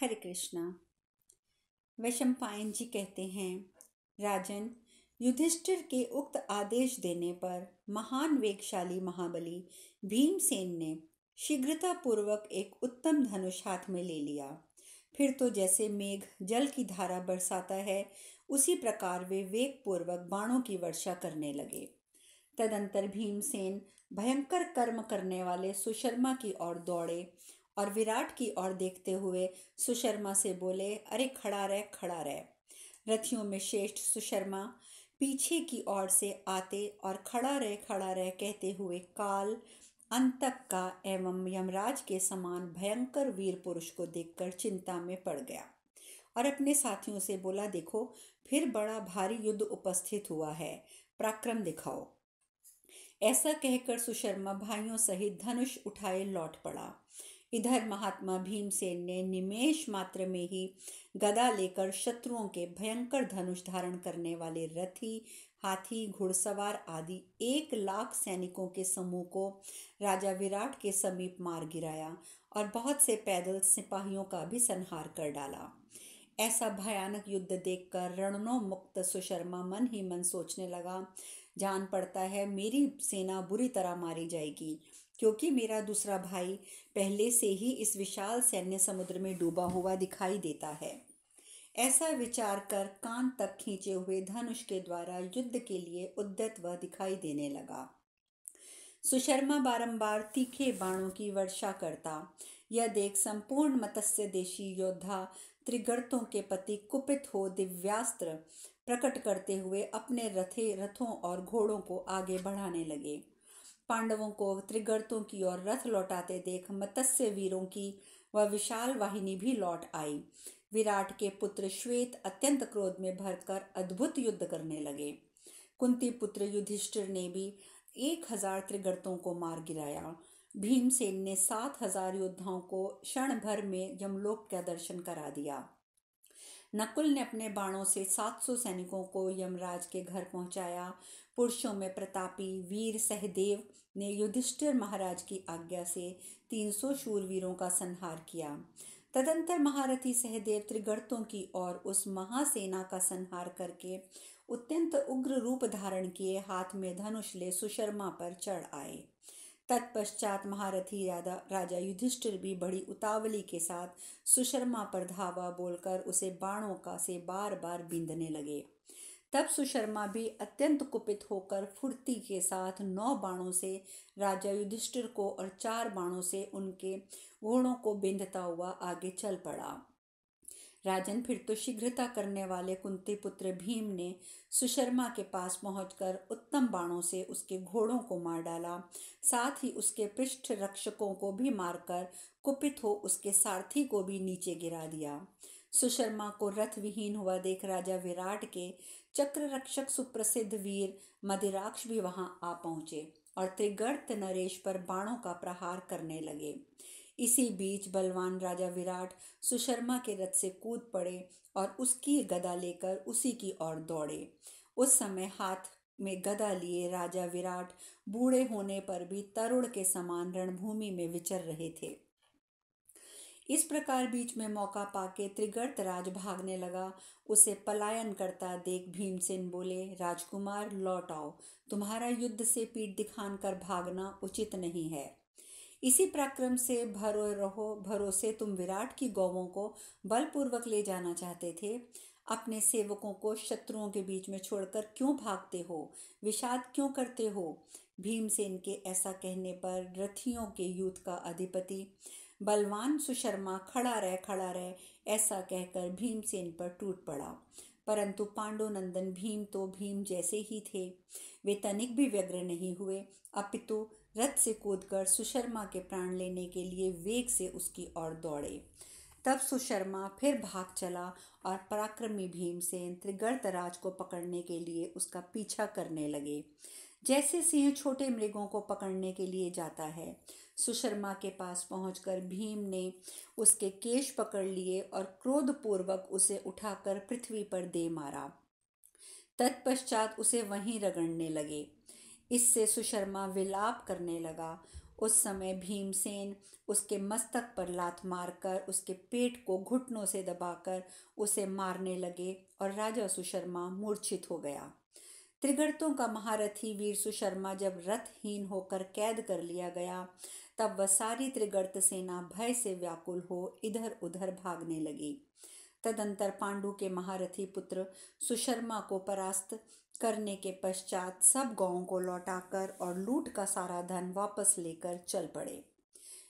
हरे कृष्णा। वैशंपायन जी कहते हैं, राजन, युधिष्ठिर के उक्त आदेश देने पर महान वेगशाली महाबली भीमसेन ने शीघ्रता पूर्वक एक उत्तम धनुष हाथ में ले लिया। फिर तो जैसे मेघ जल की धारा बरसाता है, उसी प्रकार वे वेग पूर्वक बाणों की वर्षा करने लगे। तदंतर भीमसेन भयंकर कर्म करने वाले सुशर्मा की ओर दौड़े और विराट की ओर देखते हुए सुशर्मा से बोले, अरे खड़ा रह, खड़ा रह। रथियों में श्रेष्ठ सुशर्मा पीछे की ओर से आते और खड़ा रह कहते हुए काल, अंतक का एवं यमराज के समान भयंकर वीर पुरुष को देखकर चिंता में पड़ गया और अपने साथियों से बोला, देखो फिर बड़ा भारी युद्ध उपस्थित हुआ है, पराक्रम दिखाओ। ऐसा कहकर सुशर्मा भाइयों सहित धनुष उठाए लौट पड़ा। इधर महात्मा भीमसेन ने निमेष मात्र में ही गदा लेकर शत्रुओं के भयंकर धनुष धारण करने वाले रथी, हाथी, घुड़सवार आदि 1,00,000 सैनिकों के समूह को राजा विराट के समीप मार गिराया और बहुत से पैदल सिपाहियों का भी संहार कर डाला। ऐसा भयानक युद्ध देखकर रणोन्मुक्त सुशर्मा मन ही मन सोचने लगा, जान पड़ता है मेरी सेना बुरी तरह मारी जाएगी, क्योंकि मेरा दूसरा भाई पहले से ही इस विशाल सैन्य समुद्र में डूबा हुआ दिखाई देता है। ऐसा विचार कर कान तक खींचे हुए धनुष के द्वारा युद्ध के लिए उद्यत वह दिखाई देने लगा। सुशर्मा बारंबार तीखे बाणों की वर्षा करता। यह देख संपूर्ण मत्स्य देशी योद्धा त्रिगर्तों के पति कुपित हो दिव्यास्त्र प्रकट करते हुए अपने रथों और घोड़ों को आगे बढ़ाने लगे। पांडवों को त्रिगर्तों की ओर रथ लौटाते देख मत्स्य वीरों की वह विशाल वाहिनी भी लौट आई। विराट के पुत्र श्वेत अत्यंत क्रोध में भरकर अद्भुत युद्ध करने लगे। कुंती पुत्र युधिष्ठिर ने भी 1,000 त्रिगर्तों को मार गिराया। भीमसेन ने 7,000 योद्धाओं को क्षण भर में यमलोक का दर्शन करा दिया। नकुल ने अपने बाणों से 700 सैनिकों को यमराज के घर पहुंचाया। पुरुषों में प्रतापी वीर सहदेव ने युधिष्ठिर महाराज की आज्ञा से 300 शूरवीरों का संहार किया। तदंतर महारथी सहदेव त्रिगर्तों की ओर उस महासेना का संहार करके अत्यंत उग्र रूप धारण किए हाथ में धनुष ले सुशर्मा पर चढ़ आए। तत्पश्चात महारथी राजा युधिष्ठिर भी बड़ी उतावली के साथ सुशर्मा पर धावा बोलकर उसे बाणों का से बार बार बींधने लगे। तब सुशर्मा भी अत्यंत कुपित होकर फुर्ती के साथ 9 बाणों से राजा युधिष्ठिर को और 4 बाणों से उनके घोड़ों को बींधता हुआ आगे चल पड़ा। राजन, फिर तो शीघ्रता करने वाले कुंती पुत्र भीम ने सुशर्मा के पास पहुंचकर उत्तम बाणों से उसके घोड़ों को मार डाला। साथ ही उसके पृष्ठ रक्षकों को भी मारकर कुपित हो उसके सारथी को भी नीचे गिरा दिया। सुशर्मा को रथ विहीन हुआ देख राजा विराट के चक्र रक्षक सुप्रसिद्ध वीर मदिराक्ष भी वहां आ पहुंचे और त्रिगर्त नरेश पर बाणों का प्रहार करने लगे। इसी बीच बलवान राजा विराट सुशर्मा के रथ से कूद पड़े और उसकी गदा लेकर उसी की ओर दौड़े। उस समय हाथ में गदा लिए राजा विराट बूढ़े होने पर भी तरुण के समान रणभूमि में विचर रहे थे। इस प्रकार बीच में मौका पाके त्रिगर्त राज भागने लगा। उसे पलायन करता देख भीमसेन बोले, राजकुमार लौट आओ, तुम्हारा युद्ध से पीठ दिखान कर भागना उचित नहीं है। इसी पराक्रम से भरोसे तुम विराट की गौवों को बलपूर्वक ले जाना चाहते थे। अपने सेवकों को शत्रुओं के बीच में छोड़कर क्यों भागते हो, विषाद क्यों करते हो। भीमसेन के ऐसा कहने पर रथियों के यूथ का अधिपति बलवान सुशर्मा खड़ा रह ऐसा कहकर भीमसेन पर टूट पड़ा। परंतु पांडुनंदन भीम तो भीम जैसे ही थे। वे तनिक भी व्यग्र नहीं हुए, अपितु रथ से कूदकर सुशर्मा के प्राण लेने के लिए वेग से उसकी ओर दौड़े। तब सुशर्मा फिर भाग चला और पराक्रमी भीमसेन त्रिगर्तराज को पकड़ने के लिए उसका पीछा करने लगे, जैसे सिंह छोटे मृगों को पकड़ने के लिए जाता है। सुशर्मा के पास पहुंचकर भीम ने उसके केश पकड़ लिए और क्रोधपूर्वक उसे उठाकर पृथ्वी पर दे मारा। तत्पश्चात उसे वहीं रगड़ने लगे। इससे सुशर्मा विलाप करने लगा। उस समय भीमसेन उसके मस्तक पर लात मारकर उसके पेट को घुटनों से दबाकर उसे मारने लगे और राजा सुशर्मा मूर्छित हो गया। त्रिगर्तों का महारथी वीर सुशर्मा जब रथहीन होकर कैद कर लिया गया, तब वह सारी त्रिगर्त सेना भय से व्याकुल हो इधर उधर भागने लगी। तदंतर पांडु के महारथी पुत्र सुशर्मा को परास्त करने के पश्चात सब गांवों को लौटाकर और लूट का सारा धन वापस लेकर चल पड़े।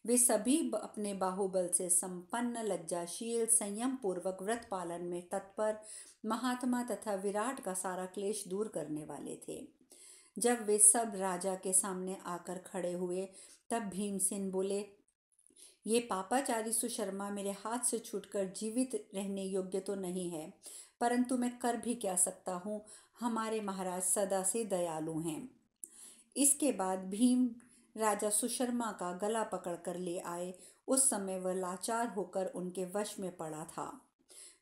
वे सभी अपने बाहुबल से संपन्न, लज्जाशील, संयम पूर्वक व्रत पालन में तत्पर महात्मा तथा विराट का सारा क्लेश दूर करने वाले थे। जब वे सब राजा के सामने आकर खड़े हुए, तब भीमसेन बोले, ये पापाचारी सुशर्मा मेरे हाथ से छूटकर जीवित रहने योग्य तो नहीं है, परंतु मैं कर भी क्या सकता हूँ। हमारे महाराज सदा से दयालु हैं। इसके बाद भीम राजा सुशर्मा का गला पकड़कर ले आए। उस समय वह लाचार होकर उनके वश में पड़ा था।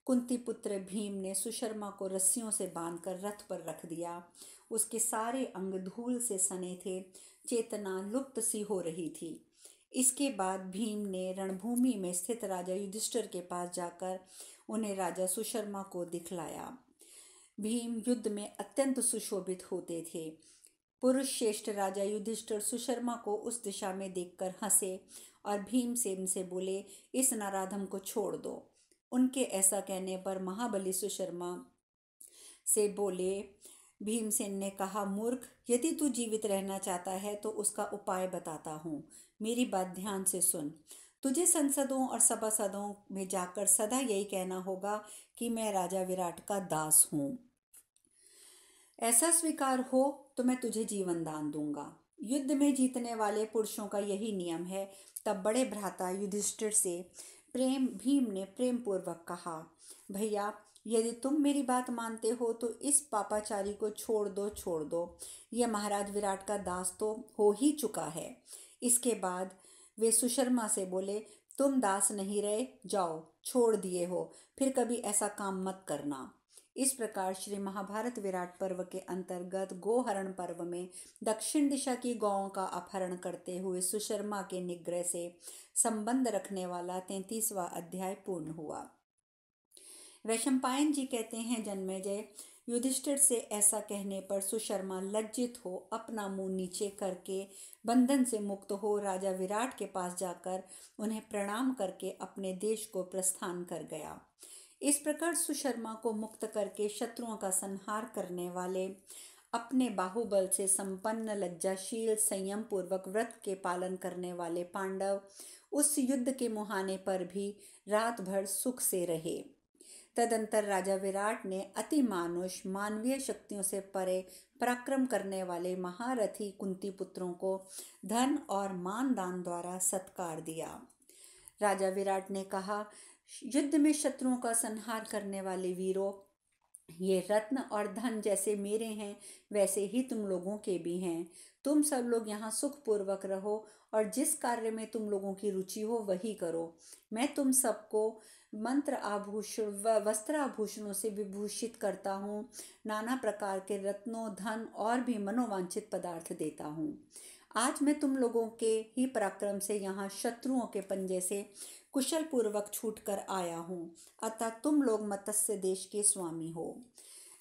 कुंती पुत्र भीम ने सुशर्मा को रस्सियों से बांधकर रथ पर रख दिया। उसके सारे अंग धूल से सने थे, चेतना लुप्त सी हो रही थी। इसके बाद भीम ने रणभूमि में स्थित राजा युधिष्ठिर के पास जाकर उन्हें राजा सुशर्मा को दिखलाया। भीम युद्ध में अत्यंत सुशोभित होते थे। पुरुष श्रेष्ठ राजा युधिष्ठिर सुशर्मा को उस दिशा में देखकर हंसे और भीमसेन से बोले, इस नराधम को छोड़ दो। उनके ऐसा कहने पर महाबली सुशर्मा से बोले, भीमसेन ने कहा, मूर्ख, यदि तू जीवित रहना चाहता है तो उसका उपाय बताता हूँ। मेरी बात ध्यान से सुन। तुझे संसदों और सभासदों में जाकर सदा यही कहना होगा कि मैं राजा विराट का दास हूँ। ऐसा स्वीकार हो तो मैं तुझे जीवन दान दूंगा। युद्ध में जीतने वाले पुरुषों का यही नियम है। तब बड़े भ्राता युधिष्ठिर से भीम ने प्रेम पूर्वक कहा, भैया, यदि तुम मेरी बात मानते हो तो इस पापाचारी को छोड़ दो। यह महाराज विराट का दास तो हो ही चुका है। इसके बाद वे सुशर्मा से बोले, तुम दास नहीं रहे, जाओ, छोड़ दिए हो, फिर कभी ऐसा काम मत करना। इस प्रकार श्री महाभारत विराट पर्व के अंतर्गत गोहरण पर्व में दक्षिण दिशा की गौओं का अपहरण करते हुए सुशर्मा के निग्रह से संबंध रखने वाला 33वां अध्याय पूर्ण हुआ। वैशंपायन जी कहते हैं, जन्मेजय, युधिष्ठिर से ऐसा कहने पर सुशर्मा लज्जित हो अपना मुंह नीचे करके बंधन से मुक्त हो राजा विराट के पास जाकर उन्हें प्रणाम करके अपने देश को प्रस्थान कर गया। इस प्रकार सुशर्मा को मुक्त करके शत्रुओं का संहार करने वाले, अपने बाहुबल से संपन्न, लज्जाशील, संयम पूर्वक व्रत के पालन करने वाले पांडव उस युद्ध के मुहाने पर भी रात भर सुख से रहे। तदंतर राजा विराट ने अति मानुष, मानवीय शक्तियों से परे पराक्रम करने वाले महारथी कुंती पुत्रों को धन और मान दान द्वारा सत्कार दिया। राजा विराट ने कहा, युद्ध में शत्रुओं का संहार करने वाले वीरों, ये रत्न और धन जैसे मेरे हैं वैसे ही तुम लोगों के भी हैं। तुम सब लोग यहाँ सुखपूर्वक रहो और जिस कार्य में तुम लोगों की रुचि हो वही करो। मैं तुम सबको मंत्र आभूषण व वस्त्र आभूषणों से विभूषित करता हूँ, नाना प्रकार के रत्नों, धन और भी मनोवांछित पदार्थ देता हूँ। आज मैं तुम लोगों के ही पराक्रम से यहाँ शत्रुओं के पंजे से कुशल पूर्वक छूट कर आया हूँ, अतः तुम लोग मत्स्य देश के स्वामी हो।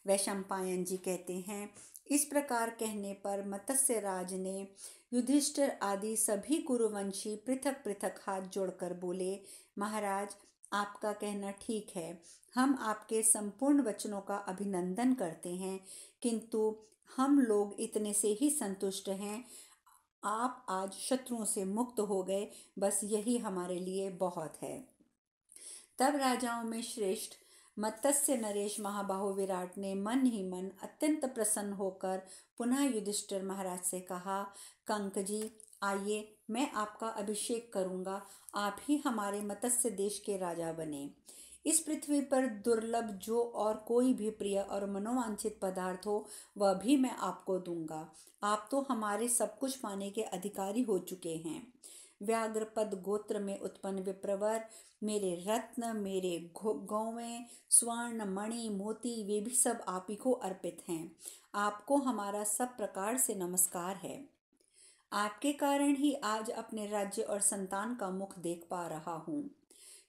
वैशंपायन जी कहते हैं, इस प्रकार कहने पर मत्स्य राज ने युधिष्ठिर आदि सभी कुरुवंशी पृथक पृथक हाथ जोड़कर बोले, महाराज, आपका कहना ठीक है, हम आपके संपूर्ण वचनों का अभिनंदन करते हैं, किंतु हम लोग इतने से ही संतुष्ट हैं। आप आज शत्रुओं से मुक्त हो गए, बस यही हमारे लिए बहुत है। तब राजाओं में श्रेष्ठ मत्स्य नरेश महाबाहु विराट ने मन ही मन अत्यंत प्रसन्न होकर पुनः युधिष्ठिर महाराज से कहा, कंक जी, आइए, मैं आपका अभिषेक करूंगा, आप ही हमारे मत्स्य देश के राजा बने। इस पृथ्वी पर दुर्लभ जो और कोई भी प्रिय और मनोवांछित पदार्थ हो वह भी मैं आपको दूंगा। आप तो हमारे सब कुछ पाने के अधिकारी हो चुके हैं। व्याघ्रपद गोत्र में उत्पन्न विप्रवर, मेरे रत्न, मेरे गौवें, स्वर्ण, मणि, मोती, वे भी सब आप ही को अर्पित हैं। आपको हमारा सब प्रकार से नमस्कार है। आपके कारण ही आज अपने राज्य और संतान का मुख देख पा रहा हूँ।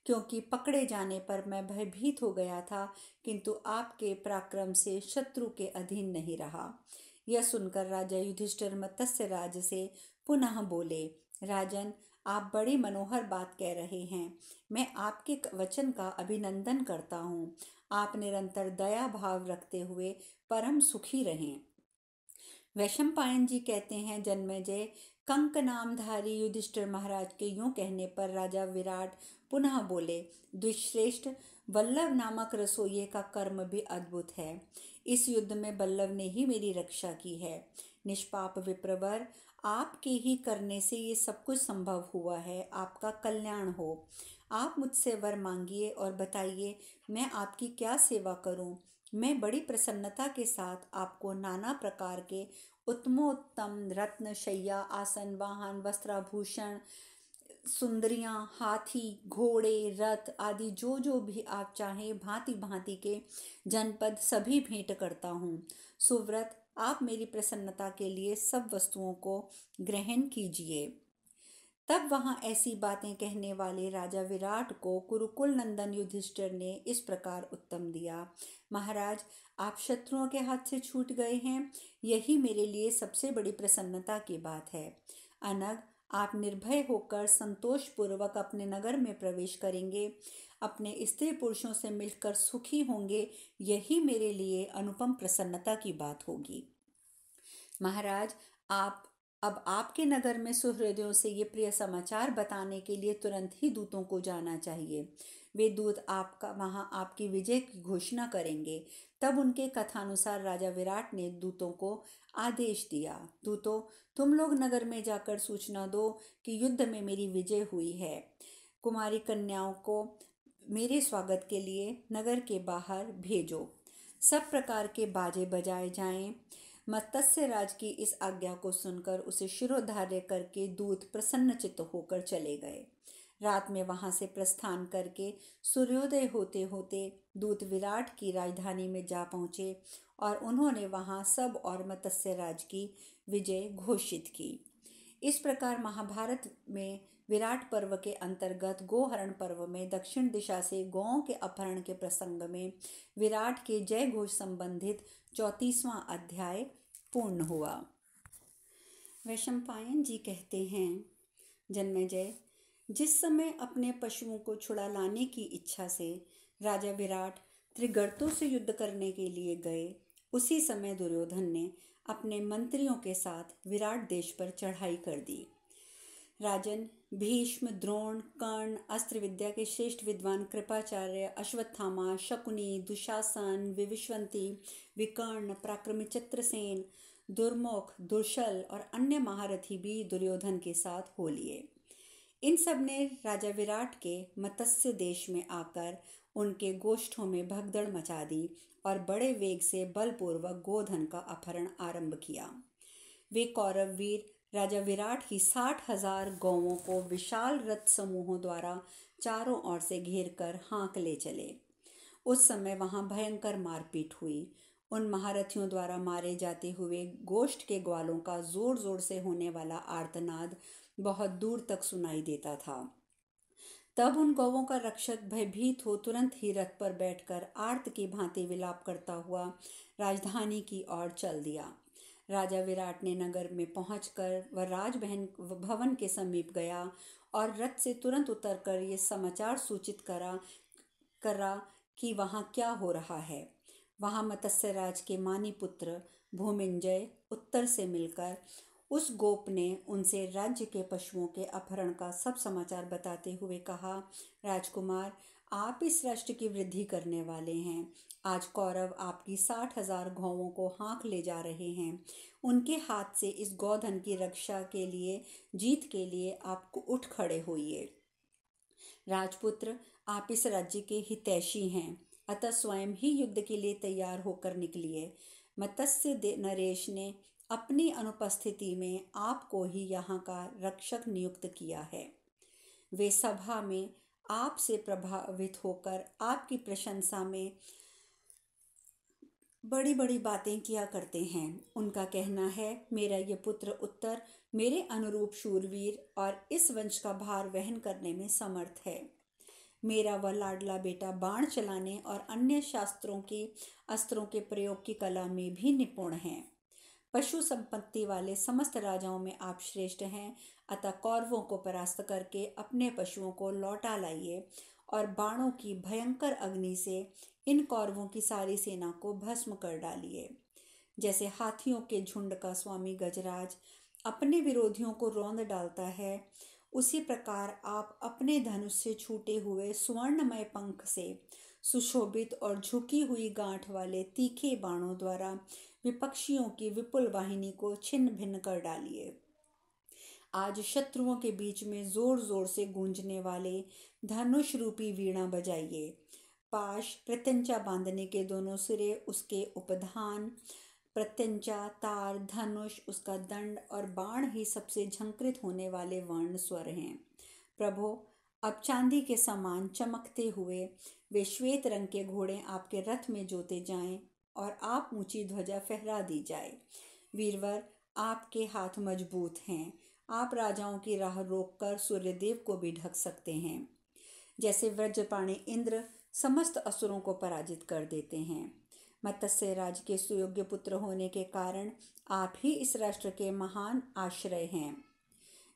क्योंकि पकड़े जाने पर मैं भयभीत हो गया था, किंतु आपके पराक्रम से शत्रु के अधीन नहीं रहा। यह सुनकर राजा युधिष्ठिर मत्स्य राज से पुनः बोले, राजन, आप बड़ी मनोहर बात कह रहे हैं। मैं आपके वचन का अभिनंदन करता हूँ। आप निरंतर दया भाव रखते हुए परम सुखी रहें। वैशंपायन जी कहते हैं, जन्मेजय, कंक नामधारी युधिष्ठिर महाराज के यूं कहने पर राजा विराट पुनः बोले, द्विश्रेष्ठ, बल्लभ नामक रसोइये का कर्म भी अद्भुत है। इस युद्ध में बल्लभ ने ही मेरी रक्षा की है। निष्पाप विप्रवर, आपके ही करने से ये सब कुछ संभव हुआ है। आपका कल्याण हो। आप मुझसे वर मांगिए और बताइए मैं आपकी क्या सेवा करूं। मैं बड़ी प्रसन्नता के साथ आपको नाना प्रकार के उत्तमोत्तम रत्न, शैया, आसन, वाहन, वस्त्राभूषण, सुंदरियां, हाथी, घोड़े, रथ आदि जो जो भी आप चाहें भांति भांति के जनपद सभी भेंट करता हूँ। सुव्रत, आप मेरी प्रसन्नता के लिए सब वस्तुओं को ग्रहण कीजिए। तब वहां ऐसी बातें कहने वाले राजा विराट को कुरुकुल नंदन युधिष्ठिर ने इस प्रकार उत्तम दिया, महाराज, आप शत्रुओं के हाथ से छूट गए हैं, यही मेरे लिए सबसे बड़ी प्रसन्नता की बात है। अनग, आप निर्भय होकर संतोषपूर्वक अपने नगर में प्रवेश करेंगे, अपने स्त्री पुरुषों से मिलकर सुखी होंगे, यही मेरे लिए अनुपम प्रसन्नता की बात होगी। महाराज, आप अब आपके नगर में सुहृदयों से ये प्रिय समाचार बताने के लिए तुरंत ही दूतों को जाना चाहिए। वे दूत आपका वहां आपकी विजय की घोषणा करेंगे। तब उनके कथानुसार राजा विराट ने दूतों को आदेश दिया, दूतों, तुम लोग नगर में जाकर सूचना दो कि युद्ध में मेरी विजय हुई है। कुमारी कन्याओं को मेरे स्वागत के लिए नगर के बाहर भेजो। सब प्रकार के बाजे बजाए जाएं। मत्स्य राज की इस आज्ञा को सुनकर उसे शिरोधार्य करके दूत प्रसन्नचित्त होकर चले गए। रात में वहां से प्रस्थान करके सूर्योदय होते होते दूत विराट की राजधानी में जा पहुंचे और उन्होंने वहां सब और मत्स्य राज की विजय घोषित की। इस प्रकार महाभारत में विराट पर्व के अंतर्गत गोहरण पर्व में दक्षिण दिशा से गौओं के अपहरण के प्रसंग में विराट के जय घोष संबंधित 34वां अध्याय पूर्ण हुआ। वैशंपायन जी कहते हैं, जन्मेजय, जिस समय अपने पशुओं को छुड़ा लाने की इच्छा से राजा विराट त्रिगर्तों से युद्ध करने के लिए गए, उसी समय दुर्योधन ने अपने मंत्रियों के साथ विराट देश पर चढ़ाई कर दी। राजन, भीष्म, द्रोण, कर्ण, अस्त्र विद्या के श्रेष्ठ विद्वान कृपाचार्य, अश्वत्थामा, शकुनी, दुशासन, विविशवंती, विकर्ण, पराक्रमी चित्रसेन, दुर्मुख, दुर्शल और अन्य महारथी भी दुर्योधन के साथ हो लिए। इन सब ने राजा विराट के मत्स्य देश में आकर उनके गोष्ठों में भगदड़ मचा दी और बड़े वेग से बलपूर्वक गोधन का अपहरण आरंभ किया। वे कौरव वीर राजा विराट की 60,000 गौओं को विशाल रथ समूहों द्वारा चारों ओर से घेर कर हाँक ले चले। उस समय वहां भयंकर मारपीट हुई। उन महारथियों द्वारा मारे जाते हुए गोष्ठ के ग्वालों का जोर जोर से होने वाला आर्तनाद बहुत दूर तक सुनाई देता था। तब उन गौओं का रक्षक भयभीत हो तुरंत ही रथ पर बैठकर आर्त की भांति विलाप करता हुआ राजधानी की ओर चल दिया। राजा विराट ने नगर में पहुंचकर वह राजभवन भवन के समीप गया और रथ से तुरंत उतरकर ये समाचार सूचित करा कि वहां क्या हो रहा है। वहां मत्स्यराज के मानी पुत्र भूमिंजय उत्तर से मिलकर उस गोप ने उनसे राज्य के पशुओं के अपहरण का सब समाचार बताते हुए कहा, राजकुमार, आप इस राष्ट्र की वृद्धि करने वाले हैं। आज कौरव आपकी 60,000 गौओं को हाँक ले जा रहे हैं। उनके हाथ से इस गौधन की रक्षा के लिए, जीत के लिए आपको उठ खड़े होइए। राजपुत्र, आप इस राज्य के हितैषी हैं, अतः स्वयं ही युद्ध के लिए तैयार होकर निकलिए। मत्स्य नरेश ने अपनी अनुपस्थिति में आपको ही यहाँ का रक्षक नियुक्त किया है। वे सभा में आपसे प्रभावित होकर आपकी प्रशंसा में बड़ी बड़ी बातें किया करते हैं। उनका कहना है, मेरा ये पुत्र उत्तर मेरे अनुरूप शूरवीर और इस वंश का भार वहन करने में समर्थ है। मेरा वह लाडला बेटा बाण चलाने और अन्य शास्त्रों की अस्त्रों के प्रयोग की कला में भी निपुण है। पशु संपत्ति वाले समस्त राजाओं में आप श्रेष्ठ हैं, अतः कौरवों को परास्त करके अपने पशुओं को लौटा लाइए और बाणों की भयंकर अग्नि से इन कौरवों की सारी सेना को भस्म कर डालिए। जैसे हाथियों के झुंड का स्वामी गजराज अपने विरोधियों को रौंद डालता है, उसी प्रकार आप अपने धनुष से छूटे हुए सुवर्णमय पंख से सुशोभित और झुकी हुई गांठ वाले तीखे बाणों द्वारा विपक्षियों की विपुल वाहिनी को छिन्न भिन्न कर डालिए। आज शत्रुओं के बीच में जोर जोर से गूंजने वाले धनुष रूपी वीणा बजाइए। पाश प्रत्यंचा बांधने के दोनों सिरे, उसके उपधान, प्रत्यंचा, तार, धनुष, उसका दंड और बाण ही सबसे झंकृत होने वाले वर्ण स्वर हैं। प्रभो, अब चांदी के समान चमकते हुए वे श्वेत रंग के घोड़े आपके रथ में जोते जाएं और आप ऊंची ध्वजा फहरा दी जाए। वीरवर, आपके हाथ मजबूत हैं, आप राजाओं की राह रोककर सूर्यदेव को भी ढक सकते हैं। जैसे वज्रपाणी इंद्र समस्त असुरों को पराजित कर देते हैं। मत्स्य राज के सुयोग्य पुत्र होने के कारण आप ही इस राष्ट्र के महान आश्रय हैं।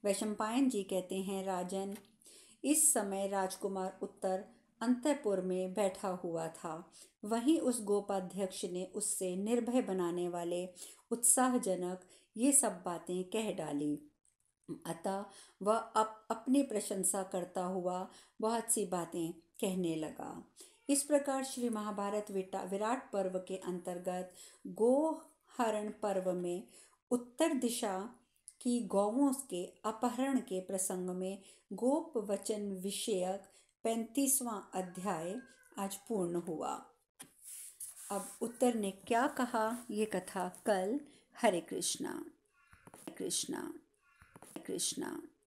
वैशंपायन जी कहते हैं, राजन, इस समय राजकुमार उत्तर अंतःपुर में बैठा हुआ था। वहीं उस गोपाध्यक्ष ने उससे निर्भय बनाने वाले उत्साहजनक ये सब बातें कह डाली। अतः वह अपनी प्रशंसा करता हुआ बहुत सी बातें कहने लगा। इस प्रकार श्री महाभारत विराट पर्व के अंतर्गत गोहरण पर्व में उत्तर दिशा की गौओं के अपहरण के प्रसंग में गोप वचन विषयक 35वां अध्याय आज पूर्ण हुआ। अब उत्तर ने क्या कहा, ये कथा कल। हरे कृष्णा, कृष्णा, कृष्णा।